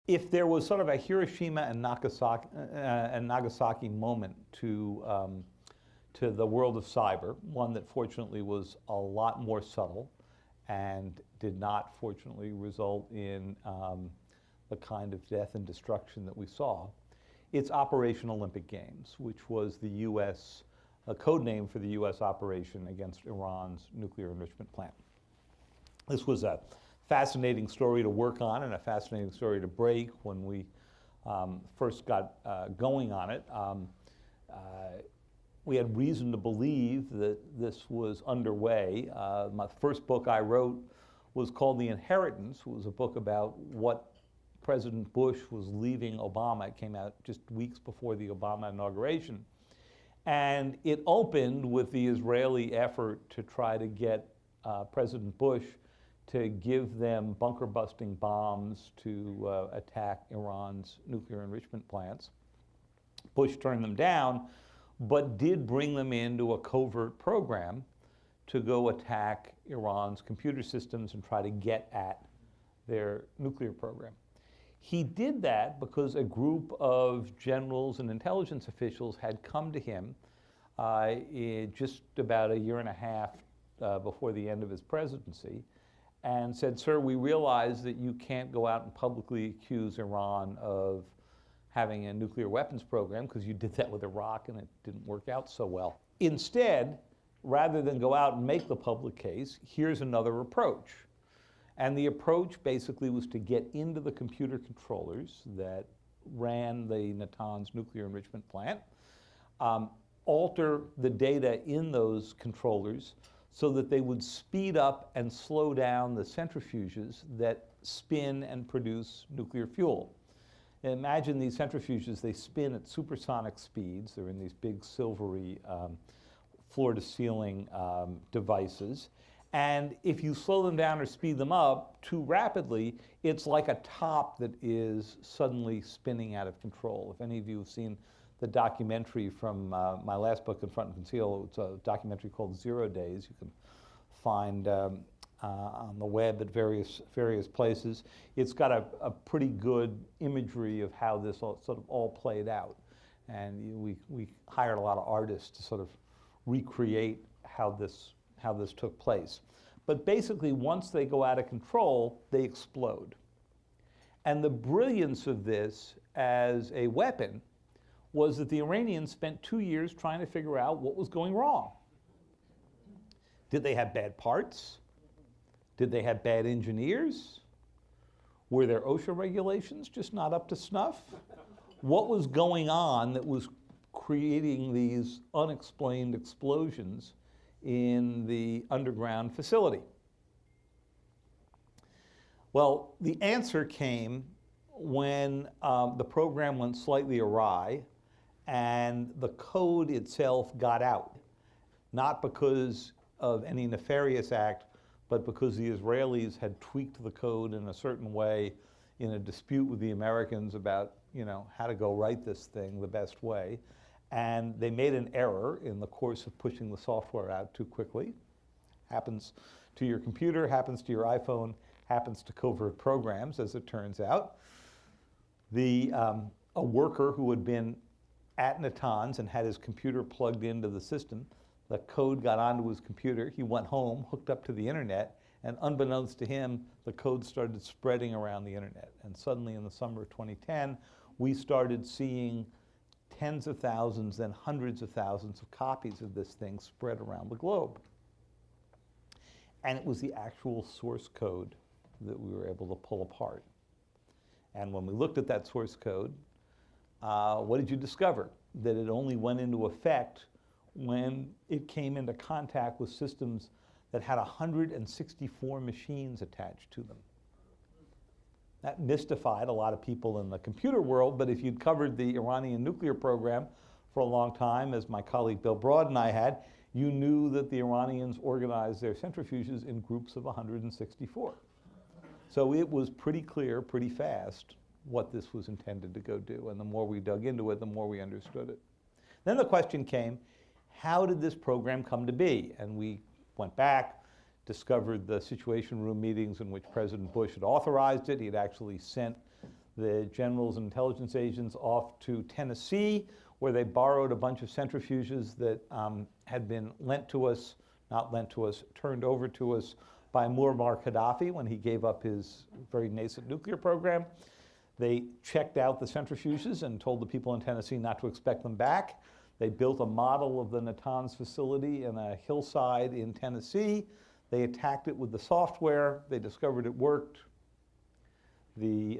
if there was sort of a Hiroshima and Nagasaki moment to the world of cyber, one that fortunately was a lot more subtle and did not fortunately result in the kind of death and destruction that we saw, it's Operation Olympic Games, which was the U.S., a code name for the U.S. operation against Iran's nuclear enrichment plant. This was a fascinating story to work on and a fascinating story to break when we first got going on it. We had reason to believe that this was underway. My first book I wrote was called The Inheritance. It was a book about what President Bush was leaving Obama. It came out just weeks before the Obama inauguration. And it opened with the Israeli effort to try to get President Bush to give them bunker-busting bombs to attack Iran's nuclear enrichment plants. Bush turned them down, but did bring them into a covert program to go attack Iran's computer systems and try to get at their nuclear program. He did that because a group of generals and intelligence officials had come to him just about a year and a half before the end of his presidency and said, "Sir, we realize that you can't go out and publicly accuse Iran of having a nuclear weapons program because you did that with Iraq and it didn't work out so well. Instead, rather than go out and make the public case, here's another approach." And the approach basically was to get into the computer controllers that ran the Natanz nuclear enrichment plant, alter the data in those controllers so that they would speed up and slow down the centrifuges that spin and produce nuclear fuel. Imagine these centrifuges, they spin at supersonic speeds. They're in these big silvery floor-to-ceiling devices. And if you slow them down or speed them up too rapidly, it's like a top that is suddenly spinning out of control. If any of you have seen the documentary from my last book, Confront and Conceal, it's a documentary called 0 Days. You can find on the web at various places. It's got a pretty good imagery of how this sort of all played out. And we hired a lot of artists to sort of recreate how this took place. But basically, once they go out of control, they explode. And the brilliance of this as a weapon was that the Iranians spent 2 years trying to figure out what was going wrong. Did they have bad parts? Did they have bad engineers? Were their OSHA regulations just not up to snuff? What was going on that was creating these unexplained explosions in the underground facility? Well, the answer came when the program went slightly awry and the code itself got out, not because of any nefarious act, but because the Israelis had tweaked the code in a certain way in a dispute with the Americans about, how to go write this thing the best way. And they made an error in the course of pushing the software out too quickly. Happens to your computer, happens to your iPhone, happens to covert programs, as it turns out. A worker who had been at Natanz and had his computer plugged into the system, the code got onto his computer. He went home, hooked up to the internet, and unbeknownst to him, the code started spreading around the internet. And suddenly in the summer of 2010, we started seeing tens of thousands, then hundreds of thousands of copies of this thing spread around the globe. And it was the actual source code that we were able to pull apart. And when we looked at that source code, what did you discover? That it only went into effect when it came into contact with systems that had 164 machines attached to them. That mystified a lot of people in the computer world, but if you'd covered the Iranian nuclear program for a long time, as my colleague Bill Broad and I had, you knew that the Iranians organized their centrifuges in groups of 164. So it was pretty clear, pretty fast, what this was intended to go do. And the more we dug into it, the more we understood it. Then the question came, how did this program come to be? And we went back, discovered the Situation Room meetings in which President Bush had authorized it. He had actually sent the generals and intelligence agents off to Tennessee, where they borrowed a bunch of centrifuges that had been turned over to us by Muammar Gaddafi when he gave up his very nascent nuclear program. They checked out the centrifuges and told the people in Tennessee not to expect them back. They built a model of the Natanz facility in a hillside in Tennessee. They attacked it with the software. They discovered it worked. The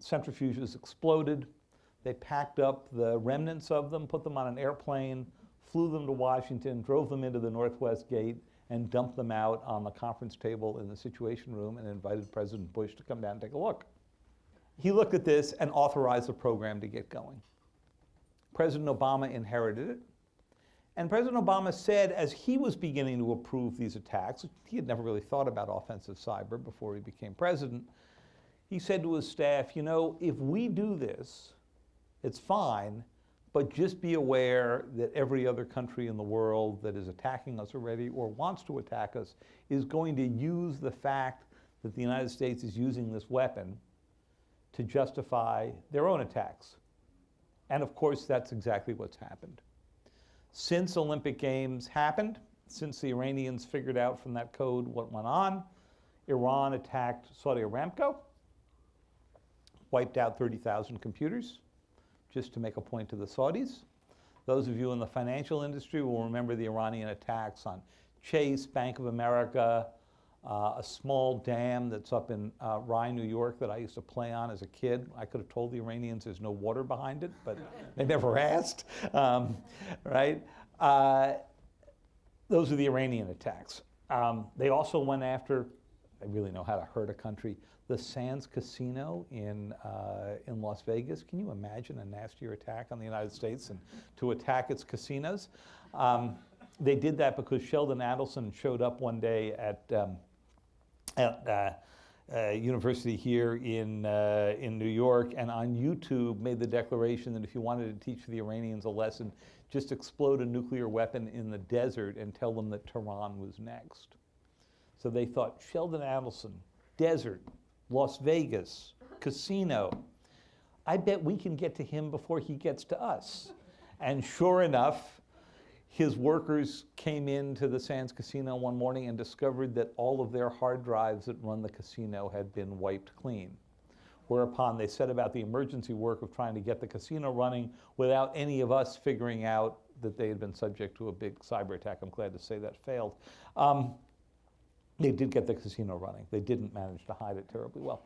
centrifuges exploded. They packed up the remnants of them, put them on an airplane, flew them to Washington, drove them into the Northwest Gate, and dumped them out on the conference table in the Situation Room and invited President Bush to come down and take a look. He looked at this and authorized the program to get going. President Obama inherited it. And President Obama said, as he was beginning to approve these attacks, he had never really thought about offensive cyber before he became president, he said to his staff, you know, if we do this, it's fine, but just be aware that every other country in the world that is attacking us already or wants to attack us is going to use the fact that the United States is using this weapon to justify their own attacks. And of course, that's exactly what's happened. Since Olympic Games happened, since the Iranians figured out from that code what went on, Iran attacked Saudi Aramco, wiped out 30,000 computers, just to make a point to the Saudis. Those of you in the financial industry will remember the Iranian attacks on Chase, Bank of America, a small dam that's up in Rye, New York that I used to play on as a kid. I could have told the Iranians there's no water behind it, but they never asked, right? Those are the Iranian attacks. They also went after, they really know how to hurt a country, the Sands Casino in Las Vegas. Can you imagine a nastier attack on the United States and to attack its casinos? They did that because Sheldon Adelson showed up one day at university here in New York, and on YouTube made the declaration that if you wanted to teach the Iranians a lesson, just explode a nuclear weapon in the desert and tell them that Tehran was next. So they thought, Sheldon Adelson, desert, Las Vegas, casino, I bet we can get to him before he gets to us. And sure enough, his workers came into the Sands Casino one morning and discovered that all of their hard drives that run the casino had been wiped clean. Whereupon they set about the emergency work of trying to get the casino running without any of us figuring out that they had been subject to a big cyber attack. I'm glad to say that failed. They did get the casino running. They didn't manage to hide it terribly well.